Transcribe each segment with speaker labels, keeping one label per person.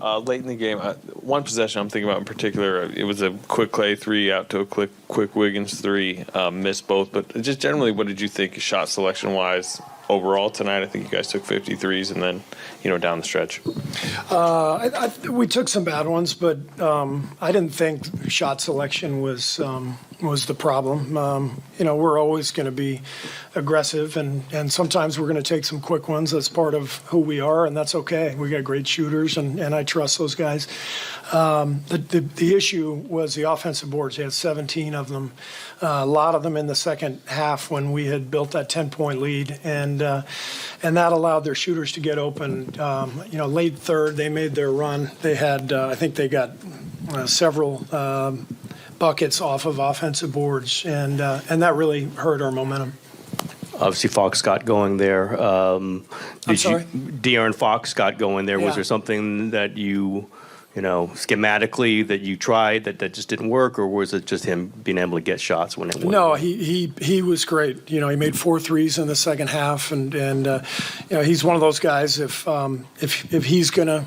Speaker 1: Late in the game, one possession I'm thinking about in particular, it was a quick Clay 3 out to a quick Wiggins 3, missed both. But just generally, what did you think shot selection-wise overall tonight? I think you guys took 53s and then, down the stretch.
Speaker 2: We took some bad ones, but I didn't think shot selection was the problem. We're always going to be aggressive, and sometimes we're going to take some quick ones. That's part of who we are, and that's okay. We got great shooters, and I trust those guys. The issue was the offensive boards. They had 17 of them, a lot of them in the second half when we had built that 10-point lead, and that allowed their shooters to get open. Late third, they made their run. They had, I think they got several buckets off of offensive boards, and that really hurt our momentum.
Speaker 3: Obviously, Fox got going there.
Speaker 2: I'm sorry?
Speaker 3: De'Aaron Fox got going there. Yeah. Was there something that schematically that you tried that just didn't work, or was it just him being able to get shots when it went?
Speaker 2: No, he was great. He made 4 threes in the second half, and he's one of those guys. If he's gonna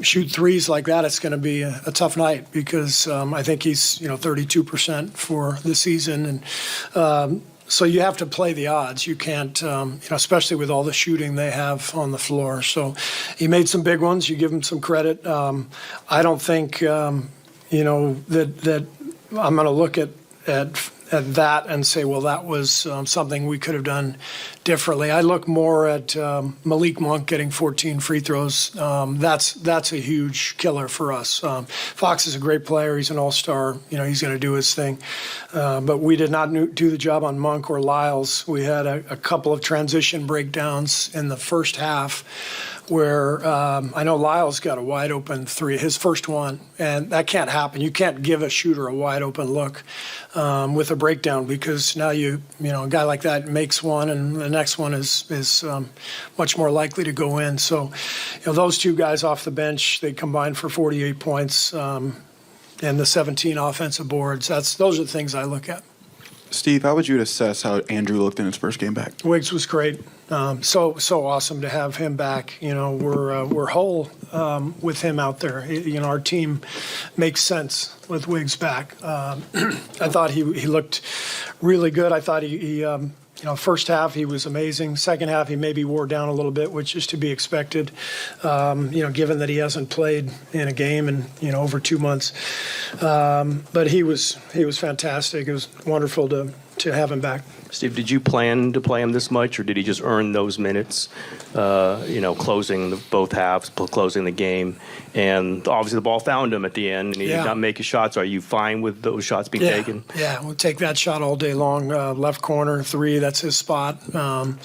Speaker 2: shoot threes like that, it's going to be a tough night because I think he's 32% for the season, and so you have to play the odds. You can't, especially with all the shooting they have on the floor. So he made some big ones. You give him some credit. I don't think that I'm going to look at that and say, well, that was something we could have done differently. I look more at Malik Monk getting 14 free throws. That's a huge killer for us. Fox is a great player. He's an all-star. He's going to do his thing. But we did not do the job on Monk or Lyles. We had a couple of transition breakdowns in the first half where I know Lyles got a wide-open 3, his first one, and that can't happen. You can't give a shooter a wide-open look with a breakdown because now a guy like that makes one, and the next one is much more likely to go in. So, those two guys off the bench, they combined for 48 points and the 17 offensive boards. Those are the things I look at.
Speaker 4: Steve, how would you assess how Andrew looked in his first game back?
Speaker 2: Wiggs was great. So awesome to have him back. We're whole with him out there. Our team makes sense with Wiggs back. I thought he looked really good. I thought he first half he was amazing. Second half he maybe wore down a little bit, which is to be expected. Given that he hasn't played in a game in over 2 months. But he was fantastic. It was wonderful to have him back.
Speaker 3: Steve, did you plan to play him this much, or did he just earn those minutes, closing both halves, closing the game? And obviously the ball found him at the end, and he did not make his shots. Are you fine with those shots being taken? Yeah,
Speaker 2: we'll take that shot all day long. Left corner, 3, that's his spot. But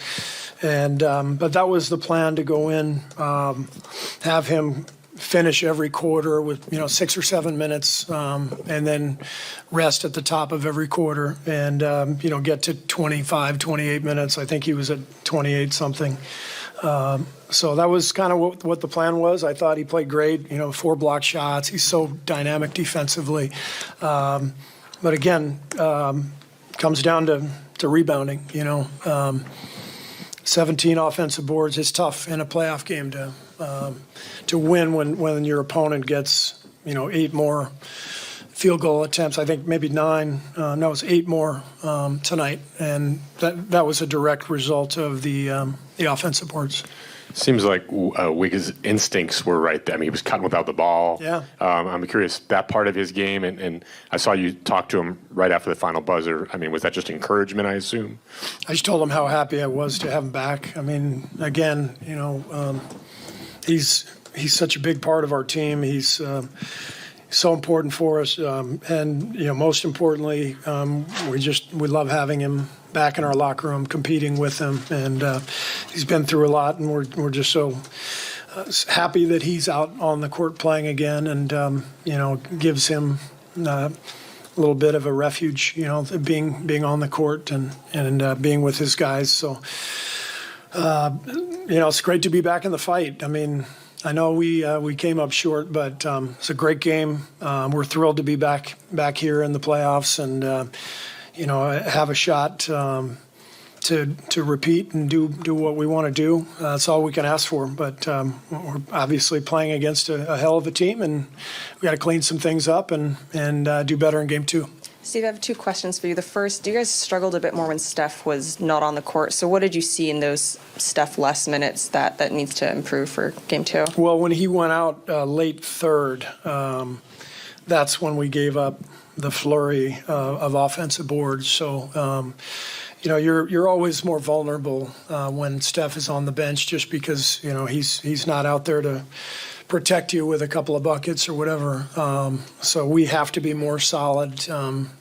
Speaker 2: that was the plan, to go in, have him finish every quarter with 6 or 7 minutes, and then rest at the top of every quarter, and get to 25, 28 minutes. I think he was at 28 something. So that was kind of what the plan was. I thought he played great. 4 block shots. He's so dynamic defensively. But again, comes down to rebounding. 17 offensive boards is tough in a playoff game to win when your opponent gets 8 more field goal attempts. I think maybe 9. No, it's 8 more tonight, and that was a direct result of the offensive boards.
Speaker 5: Seems like Wiggins' instincts were right there. I mean, he was cutting without the ball.
Speaker 2: Yeah.
Speaker 5: I'm curious, that part of his game, and I saw you talk to him right after the final buzzer. I mean, was that just encouragement, I assume? I
Speaker 2: just told him how happy I was to have him back. I mean, again, he's such a big part of our team. He's so important for us, and most importantly, we love having him back in our locker room, competing with him, and he's been through a lot, and we're just so happy that he's out on the court playing again, and gives him a little bit of a refuge, being on the court and being with his guys. So it's great to be back in the fight. I mean, I know we came up short, but it's a great game. We're thrilled to be back here in the playoffs, and have a shot to repeat and do what we want to do. That's all we can ask for. But we're obviously playing against a hell of a team, and we got to clean some things up and do better in game 2.
Speaker 6: Steve, I have 2 questions for you. The first, you guys struggled a bit more when Steph was not on the court. So what did you see in those Steph-less minutes that needs to improve for game 2?
Speaker 2: Well, when he went out late third, that's when we gave up the flurry of offensive boards. So, you're always more vulnerable when Steph is on the bench, just because he's not out there to protect you with a couple of buckets or whatever. So we have to be more solid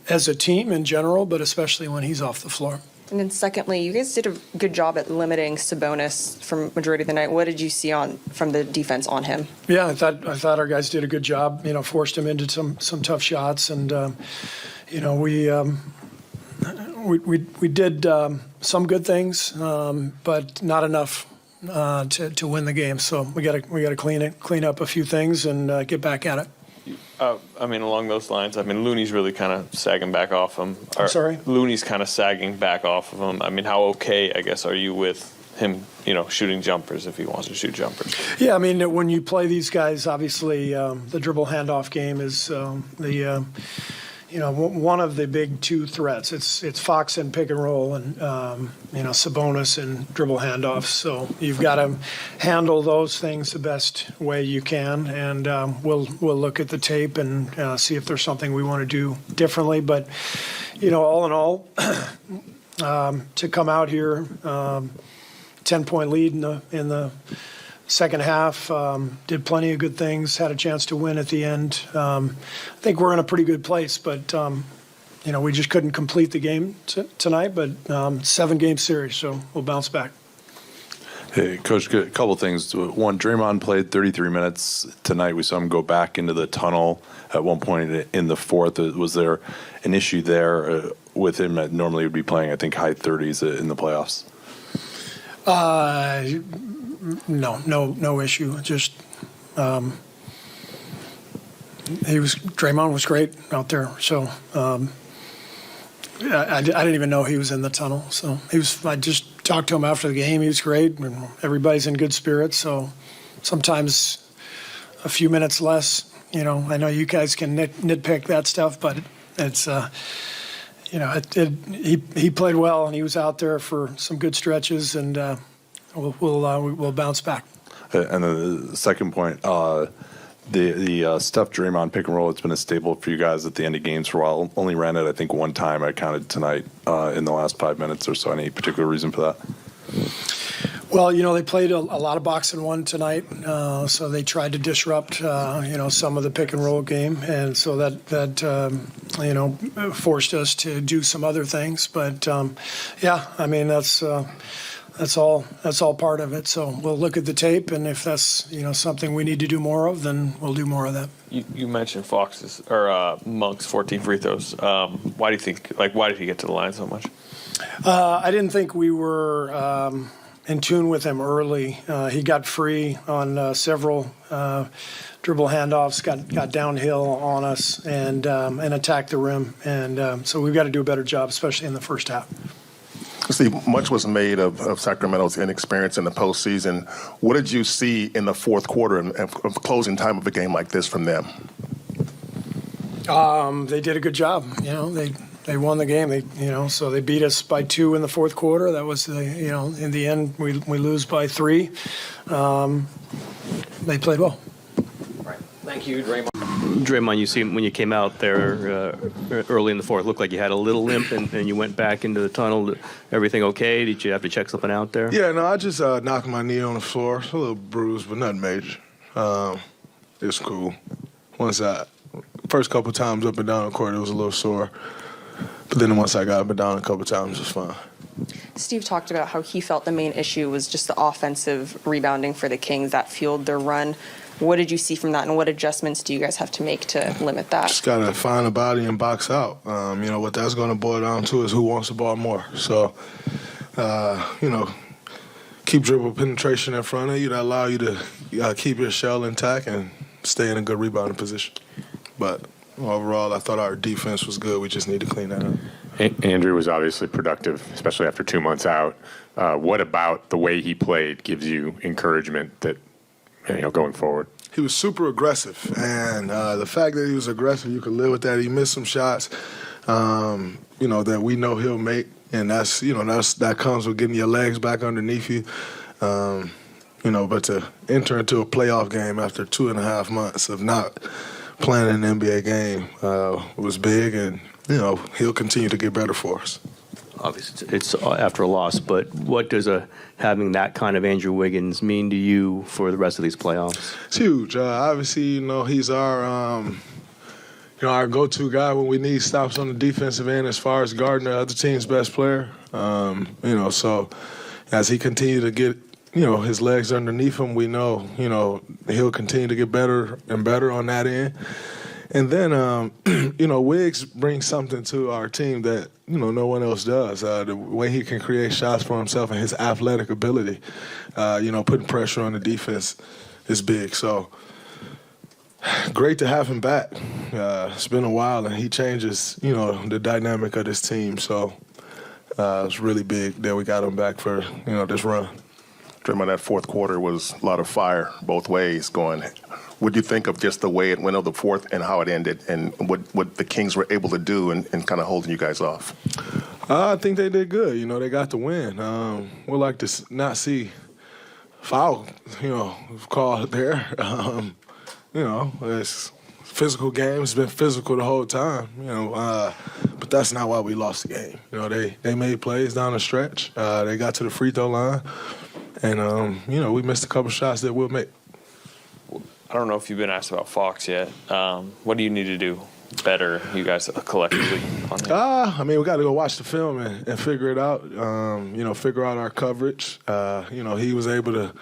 Speaker 2: as a team in general, but especially when he's off the floor.
Speaker 6: And then secondly, you guys did a good job at limiting Sabonis from majority of the night. What did you see from the defense on him?
Speaker 2: Yeah, I thought our guys did a good job. Forced him into some tough shots, and we did some good things, but not enough to win the game. So we got to clean up a few things and get back at it.
Speaker 1: Along those lines, Looney's really kind of sagging back off him.
Speaker 2: I'm sorry?
Speaker 1: Looney's kind of sagging back off of him. How okay, I guess, are you with him, shooting jumpers if he wants to shoot jumpers?
Speaker 2: Yeah, when you play these guys, obviously the dribble handoff game is one of the big 2 threats. It's Fox and pick and roll, and Sabonis and dribble handoffs. So you've got to handle those things the best way you can, and we'll look at the tape and see if there's something we want to do differently. But all in all, to come out here, 10-point lead in the second half, did plenty of good things, had a chance to win at the end. I think we're in a pretty good place, but we just couldn't complete the game tonight. But 7-game series, so we'll bounce back.
Speaker 7: Hey, Coach, a couple things. One, Draymond played 33 minutes tonight. We saw him go back into the tunnel at one point in the fourth. Was there an issue there with him that normally would be playing, I think, high 30s in the playoffs? No issue. Just Draymond was great out there. So I didn't even know he was in the tunnel. So I just talked to him after the game. He was great, and everybody's in good spirits. So sometimes a few minutes less. I know you guys can nitpick that stuff, but it's he played well, and he was out there for some good stretches, and we'll bounce back. And then the second point, the Steph Draymond pick and roll, it's been a staple for you guys at the end of games for a while. Only ran it, I think, one time I counted tonight in the last 5 minutes or so. Any particular reason for that?
Speaker 2: Well, they played a lot of box and one tonight, so they tried to disrupt, some of the pick and roll game, and so that forced us to do some other things. But that's all part of it. So we'll look at the tape, and if that's something we need to do more of, then we'll do more of that.
Speaker 1: You mentioned Monk's 14 free throws. Why do you think? Why did he get to the line so much?
Speaker 2: I didn't think we were in tune with him early. He got free on several dribble handoffs, got downhill on us, and attacked the rim. And so we've got to do a better job, especially in the first half.
Speaker 8: Steve, much was made of Sacramento's inexperience in the postseason. What did you see in the fourth quarter and closing time of a game like this from them?
Speaker 2: They did a good job. They won the game. So they beat us by 2 in the fourth quarter. That was in the end we lose by 3. They played well.
Speaker 1: Right. Thank you, Draymond.
Speaker 3: Draymond, you see when you came out there early in the fourth, it looked like you had a little limp, and you went back into the tunnel. Everything okay? Did you have to check something out there?
Speaker 9: Yeah, no, I just knocked my knee on the floor. It's a little bruised, but nothing major. It's cool. First couple times up and down the court, it was a little sore. But then once I got up and down a couple times, it was fine.
Speaker 6: Steve talked about how he felt the main issue was just the offensive rebounding for the Kings that fueled their run. What did you see from that, and what adjustments do you guys have to make to limit that?
Speaker 9: Just got to find a body and box out. What that's going to boil down to is who wants the ball more. So, keep dribble penetration in front of you to allow you to keep your shell intact and stay in a good rebounding position. But overall, I thought our defense was good. We just need to clean that up.
Speaker 5: Andrew was obviously productive, especially after 2 months out. What about the way he played gives you encouragement that, going forward?
Speaker 9: He was super aggressive, and the fact that he was aggressive, you could live with that. He missed some shots, that we know he'll make, and that comes with getting your legs back underneath you. But to enter into a playoff game after 2.5 months of not playing an NBA game was big, and he'll continue to get better for us.
Speaker 3: Obviously, it's after a loss, but what does having that kind of Andrew Wiggins mean to you for the rest of these playoffs?
Speaker 9: It's huge. Obviously, he's our our go-to guy when we need stops on the defensive end as far as guarding the other team's best player. So as he continues to get his legs underneath him, we know he'll continue to get better and better on that end. And then, Wiggs brings something to our team that, no one else does. The way he can create shots for himself and his athletic ability, putting pressure on the defense is big. So great to have him back. It's been a while, and he changes, the dynamic of this team. So it's really big that we got him back for, this run.
Speaker 8: Draymond, that fourth quarter was a lot of fire both ways going. What do you think of just the way it went of the fourth and how it ended, and what the Kings were able to do and kind of holding you guys off?
Speaker 9: I think they did good. They got the win. We'd like to not see foul, called there. It's a physical game. It's been physical the whole time, but that's not why we lost the game. They made plays down the stretch. They got to the free throw line, and, we missed a couple shots that we'll make.
Speaker 1: I don't know if you've been asked about Fox yet. What do you need to do better, you guys collectively, on him?
Speaker 9: We got to go watch the film and figure it out. Figure out our coverage. He was able to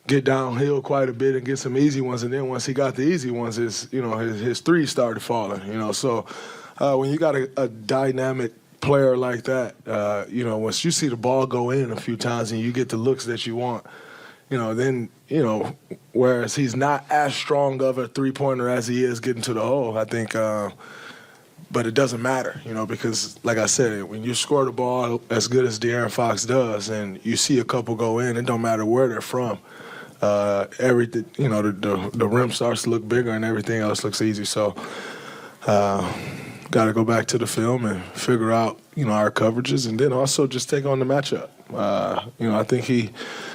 Speaker 9: get downhill quite a bit and get some easy ones, and then once he got the easy ones, his threes started falling. So when you got a dynamic player like that, once you see the ball go in a few times and you get the looks that you want, then, whereas he's not as strong of a three-pointer as he is getting to the hole, I think, but it doesn't matter, because, like I said, when you score the ball as good as De'Aaron Fox does and you see a couple go in, it don't matter where they're from. Everything, the rim starts to look bigger and everything else looks easy. So, got to go back to the film and figure out, our coverages, and then also just take on the matchup. I think he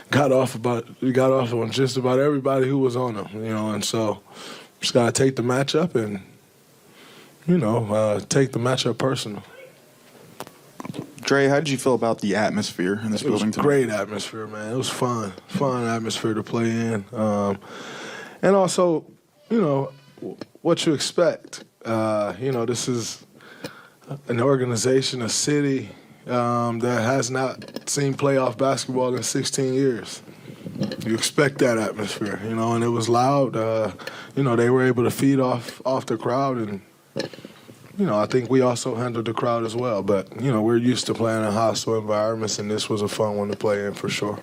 Speaker 9: got off on just about everybody who was on him, and so just got to take the matchup and, take the matchup personal.
Speaker 4: Dre, how did you feel about the atmosphere in this building?
Speaker 9: It was a great atmosphere, man. It was fun atmosphere to play in. And also, what you expect. This is an organization, a city that has not seen playoff basketball in 16 years. You expect that atmosphere, and it was loud. They were able to feed off the crowd, and, I think we also handled the crowd as well. But, we're used to playing in hostile environments, and this was a fun one to play in for sure.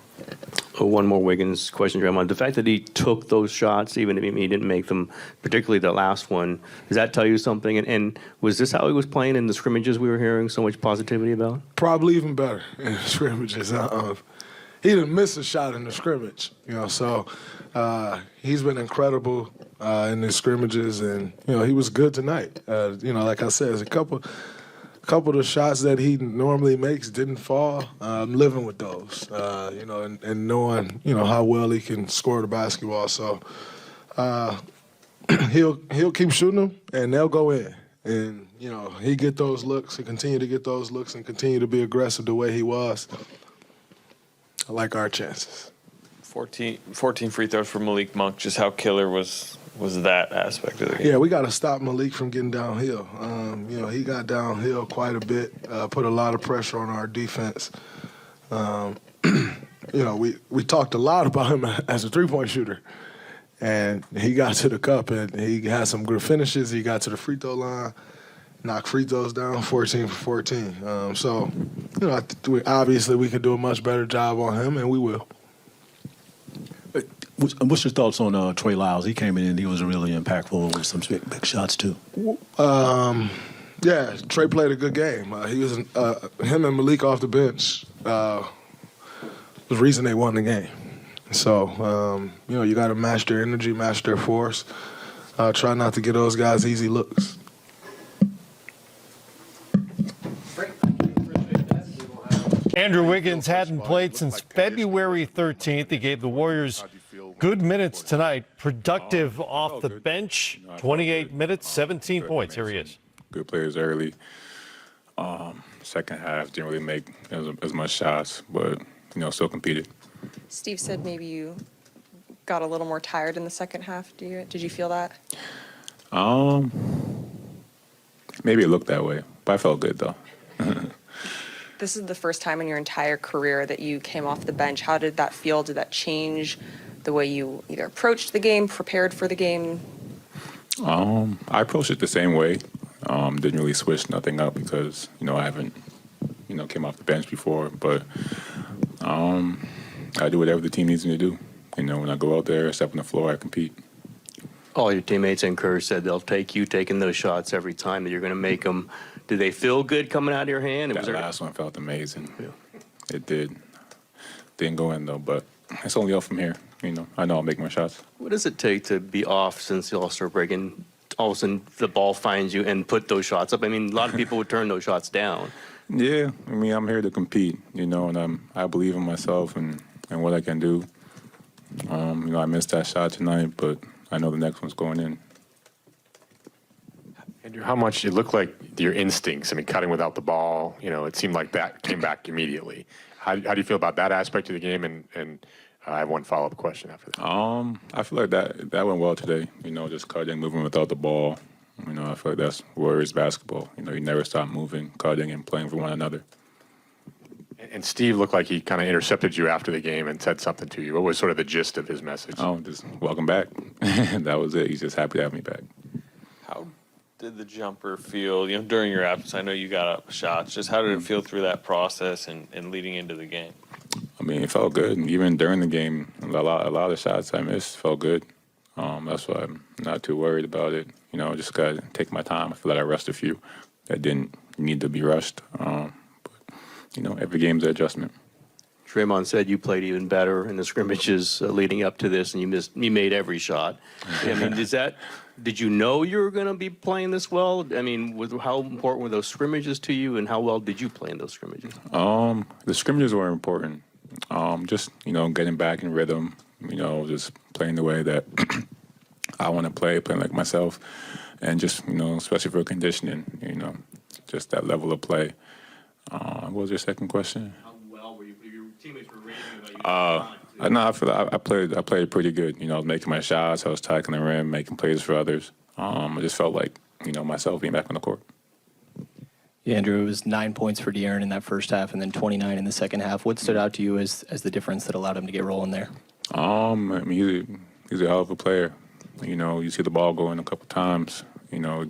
Speaker 3: One more Wiggins question, Draymond. The fact that he took those shots, even if he didn't make them, particularly the last one, does that tell you something? And was this how he was playing in the scrimmages we were hearing so much positivity about?
Speaker 9: Probably even better in the scrimmages. He didn't miss a shot in the scrimmage, so he's been incredible in the scrimmages, and, he was good tonight. Like I said, there's a couple of the shots that he normally makes didn't fall. I'm living with those, and knowing, how well he can score the basketball. So he'll keep shooting them, and they'll go in. And, he get those looks and continue to get those looks and continue to be aggressive the way he was. I like our chances.
Speaker 1: 14 free throws for Malik Monk. Just how killer was that aspect of the game?
Speaker 9: Yeah, we got to stop Malik from getting downhill. He got downhill quite a bit, put a lot of pressure on our defense. We talked a lot about him as a three-point shooter, and he got to the cup, and he had some good finishes. He got to the free throw line, knocked free throws down 14 for 14. Obviously we could do a much better job on him, and we will.
Speaker 10: What's your thoughts on Trey Lyles? He came in and he was really impactful with some big shots too.
Speaker 9: Yeah, Trey played a good game. He was him and Malik off the bench. The reason they won the game. So you got to match their energy, match their force. Try not to give those guys easy looks.
Speaker 10: Andrew Wiggins hadn't played since February 13th. He gave the Warriors good minutes tonight. Productive off the bench. 28 minutes, 17 points. Here he is.
Speaker 5: Good players early. Second half didn't really make as much shots, but still competed.
Speaker 6: Steve said maybe you got a little more tired in the second half. Did you feel that?
Speaker 5: Maybe it looked that way, but I felt good though.
Speaker 6: This is the first time in your entire career that you came off the bench. How did that feel? Did that change the way you either approached the game, prepared for the game?
Speaker 5: I approached it the same way. Didn't really switch nothing up because I haven't came off the bench before. But I do whatever the team needs me to do. When I go out there, step on the floor, I compete.
Speaker 3: All your teammates in Kerr said they'll take you taking those shots every time that you're going to make them. Do they feel good coming out of your hand?
Speaker 5: That last one felt amazing. Yeah. It did. Didn't go in though, but it's only up from here. I know I'll make more shots.
Speaker 3: What does it take to be off since the All-Star break and all of a sudden the ball finds you and put those shots up? I mean, a lot of people would turn those shots down.
Speaker 5: Yeah, I'm here to compete, and I believe in myself and what I can do. I missed that shot tonight, but I know the next one's going in. Andrew, how much it looked like your instincts, cutting without the ball, it seemed like that came back immediately. How do you feel about that aspect of the game? And I have one follow-up question after that. I feel like that went well today, just cutting, moving without the ball. I feel like that's Warriors basketball. You never stop moving, cutting, and playing for one another. And Steve looked like he kind of intercepted you after the game and said something to you. What was sort of the gist of his message? Oh, just welcome back. That was it. He's just happy to have me back.
Speaker 1: How did the jumper feel, during your absence? I know you got up shots. Just how did it feel through that process and leading into the game?
Speaker 5: It felt good. Even during the game, a lot of the shots I missed felt good. That's why I'm not too worried about it. Just got to take my time. I feel like I rushed a few that didn't need to be rushed. But every game's an adjustment.
Speaker 3: Draymond said you played even better in the scrimmages leading up to this, and you made every shot. Did you know you were going to be playing this well? How important were those scrimmages to you, and how well did you play in those scrimmages?
Speaker 5: The scrimmages were important. Just getting back in rhythm. Just playing the way that I want to play, playing like myself, and just especially for conditioning. Just that level of play. What was your second question?
Speaker 3: How well were your teammates were raving about you?
Speaker 5: I feel like I played pretty good. I was making my shots. I was attacking the rim, making plays for others. I just felt like myself being back on the court.
Speaker 11: Yeah, Andrew, it was 9 points for De'Aaron in that first half, and then 29 in the second half. What stood out to you as the difference that allowed him to get rolling there?
Speaker 5: He's a hell of a player. You see the ball go in a couple times. It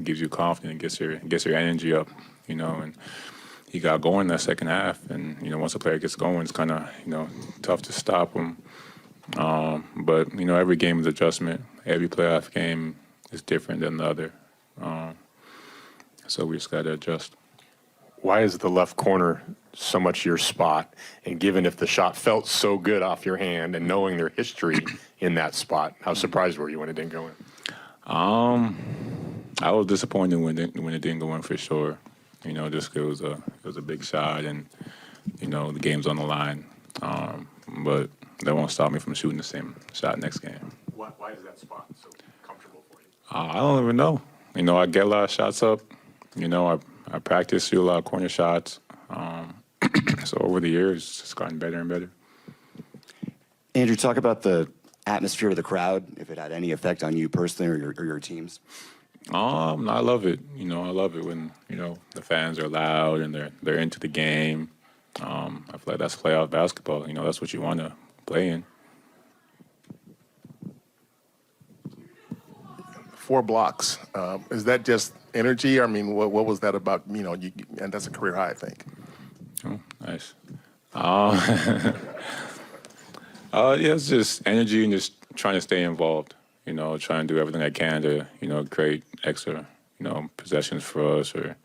Speaker 5: gives you confidence, gets your energy up. And he got going that second half. And once a player gets going, it's kind of tough to stop him. But every game is adjustment. Every playoff game is different than the other. So we just got to adjust. Why is the left corner so much your spot? And given if the shot felt so good off your hand and knowing their history in that spot, how surprised were you when it didn't go in? I was disappointed when it didn't go in for sure. Just 'cause it was a big shot and the game's on the line. But that won't stop me from shooting the same shot next game. Why is that spot so comfortable for you? I don't even know. I get a lot of shots up. I practice, shoot a lot of corner shots. So over the years, it's just gotten better and better.
Speaker 12: Andrew, talk about the atmosphere of the crowd, if it had any effect on you personally or your teams.
Speaker 5: I love it. I love it when the fans are loud and they're into the game. I feel like that's playoff basketball. That's what you want to play in.
Speaker 8: 4 blocks. Is that just energy? What was that about? And that's a career high, I think.
Speaker 5: Oh, nice. Yeah, it's just energy and just trying to stay involved. Trying to do everything I can to create extra possessions for us or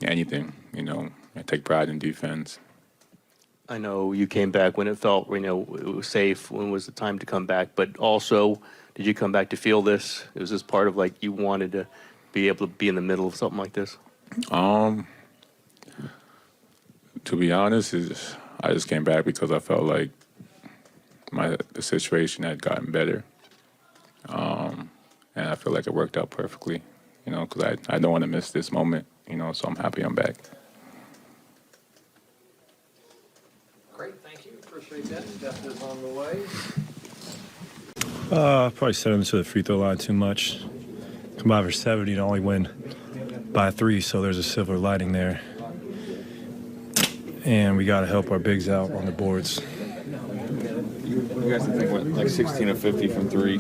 Speaker 5: anything. I take pride in defense.
Speaker 3: I know you came back when it felt, it was safe. When was the time to come back? But also, did you come back to feel this? Was this part of you wanted to be able to be in the middle of something like this?
Speaker 5: To be honest, I just came back because I felt like the situation had gotten better, and I feel like it worked out perfectly. Because I don't want to miss this moment. So I'm happy I'm back.
Speaker 1: Great, thank you. Appreciate that. Steph is on the way.
Speaker 13: Probably sent him to the free throw line too much. Come by for 70 and only win by 3, so there's a silver lining there. And we got to help our bigs out on the boards.
Speaker 1: What do you guys think? Like 16 of 50 from 3.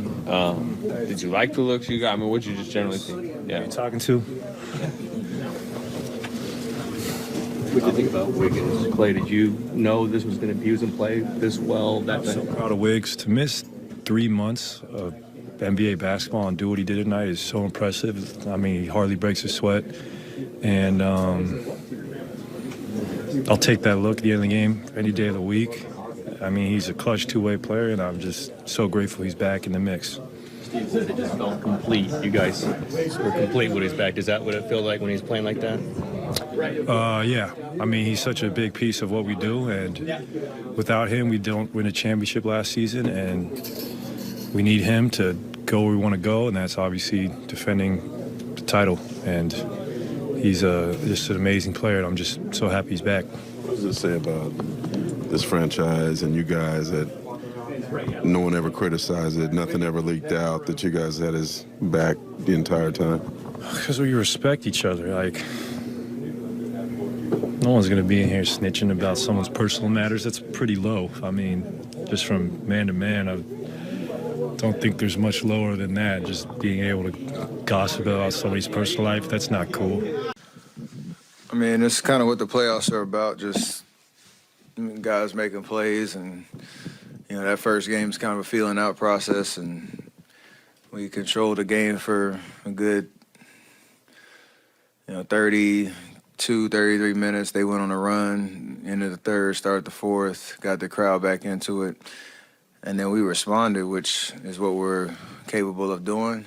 Speaker 1: Did you like the looks you got? I mean, what did you just generally think? Yeah.
Speaker 13: Who are you talking to?
Speaker 3: What did you think about Wiggins? Clay, did you know this was going to be used play this well?
Speaker 13: I'm so proud of Wiggs. To miss 3 months of NBA basketball and do what he did tonight is so impressive. I mean, he hardly breaks a sweat. And I'll take that look at the end of the game any day of the week. I mean, he's a clutch two-way player, and I'm just so grateful he's back in the mix.
Speaker 3: Steve said it just felt complete. You guys were complete when he's back. Is that what it feels like when he's playing like that?
Speaker 13: Yeah. I mean, he's such a big piece of what we do, and without him, we don't win a championship last season, and we need him to go where we want to go, and that's obviously defending the title. And he's just an amazing player, and I'm just so happy he's back.
Speaker 14: What does it say about this franchise and you guys that no one ever criticized it, nothing ever leaked out, that you guys had his back the entire time?
Speaker 13: Because we respect each other. No one's going to be in here snitching about someone's personal matters. That's pretty low. I mean, just from man to man, I don't think there's much lower than that. Just being able to gossip about somebody's personal life, that's not cool.
Speaker 15: I mean, it's kind of what the playoffs are about, just guys making plays, and that first game's kind of a feeling out process, and we controlled the game for a good 32, 33 minutes. They went on a run into the third, started the fourth, got the crowd back into it, and then we responded, which is what we're capable of doing.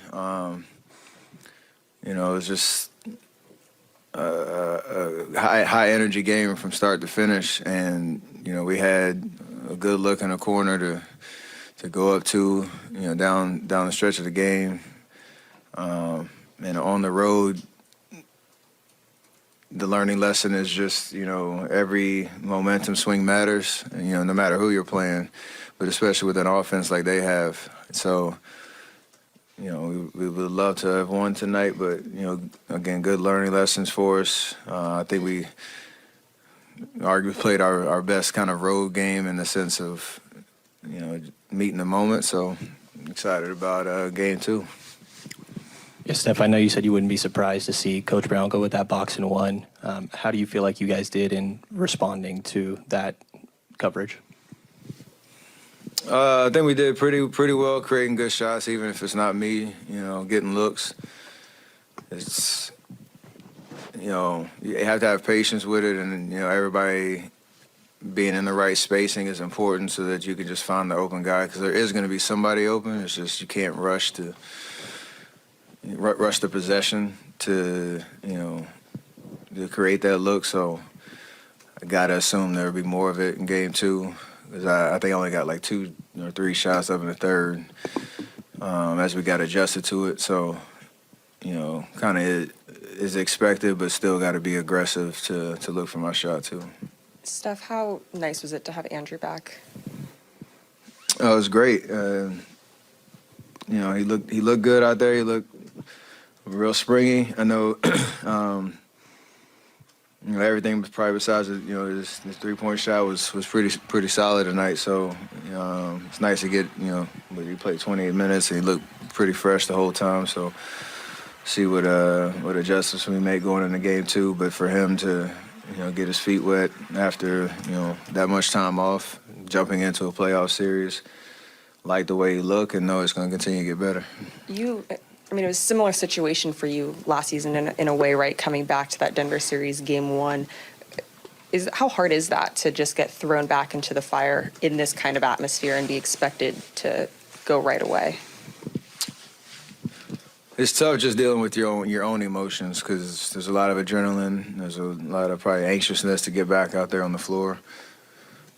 Speaker 15: It was just a high energy game from start to finish, and we had a good look in the corner to go up to down the stretch of the game, and on the road. The learning lesson is just every momentum swing matters, no matter who you're playing, but especially with an offense like they have. So we would love to have won tonight, but again, good learning lessons for us. I think we arguably played our best kind of road game in the sense of meeting the moment. So excited about game 2.
Speaker 11: Yeah, Steph, I know you said you wouldn't be surprised to see Coach Brown go with that box and 1. How do you feel like you guys did in responding to that coverage?
Speaker 15: I think we did pretty well, creating good shots, even if it's not me, getting looks. It's, you have to have patience with it, and, everybody being in the right spacing is important so that you can just find the open guy, because there is going to be somebody open. It's just you can't rush the possession to create that look. So I gotta assume there'll be more of it in game 2, because I think I only got like 2 or 3 shots up in the third as we got adjusted to it. So kind of is expected, but still got to be aggressive to look for my shot too.
Speaker 6: Steph, how nice was it to have Andrew back?
Speaker 15: It was great. He looked good out there. He looked real springy. I know, everything was probably besides his 3-point shot was pretty solid tonight. So it's nice to get he played 28 minutes and he looked pretty fresh the whole time. So see what adjustments we make going into game 2. But for him to get his feet wet after that much time off, jumping into a playoff series. Like the way he looked and know it's going to continue to get better.
Speaker 6: You I mean, it was a similar situation for you last season in a way, right? Coming back to that Denver series, game one. How hard is that to just get thrown back into the fire in this kind of atmosphere and be expected to go right away?
Speaker 15: It's tough just dealing with your own emotions because there's a lot of adrenaline. There's a lot of probably anxiousness to get back out there on the floor.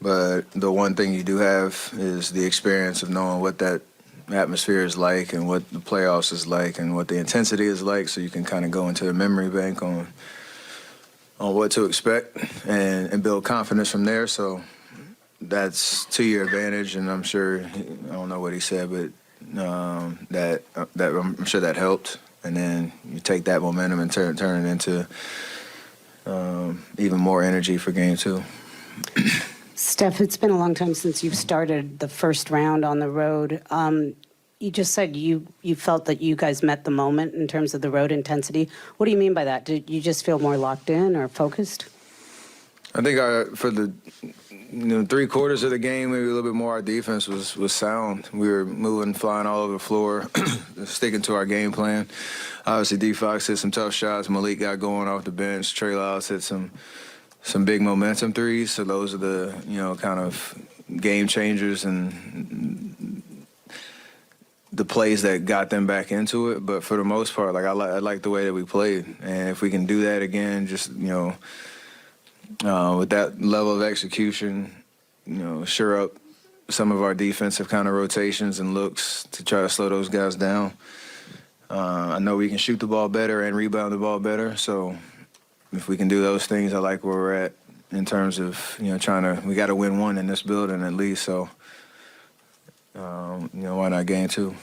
Speaker 15: But the one thing you do have is the experience of knowing what that atmosphere is like and what the playoffs is like and what the intensity is like, so you can kind of go into a memory bank on what to expect and build confidence from there. So that's to your advantage, and I'm sure, I don't know what he said, but that I'm sure that helped. And then you take that momentum and turn it into even more energy for game two.
Speaker 16: Steph, it's been a long time since you've started the first round on the road. You just said you felt that you guys met the moment in terms of the road intensity. What do you mean by that? Did you just feel more locked in or focused?
Speaker 15: I think for the 3 quarters of the game, maybe a little bit more, our defense was sound. We were moving, flying all over the floor, sticking to our game plan. Obviously, D-Fox hit some tough shots. Malik got going off the bench. Trey Lyles hit some big momentum threes. So those are the kind of game changers and the plays that got them back into it. But for the most part, I like the way that we played, and if we can do that again, just with that level of execution, sure up some of our defensive kind of rotations and looks to try to slow those guys down. I know we can shoot the ball better and rebound the ball better, so if we can do those things, I like where we're at in terms of we got to win one in this building at least. So why not game two?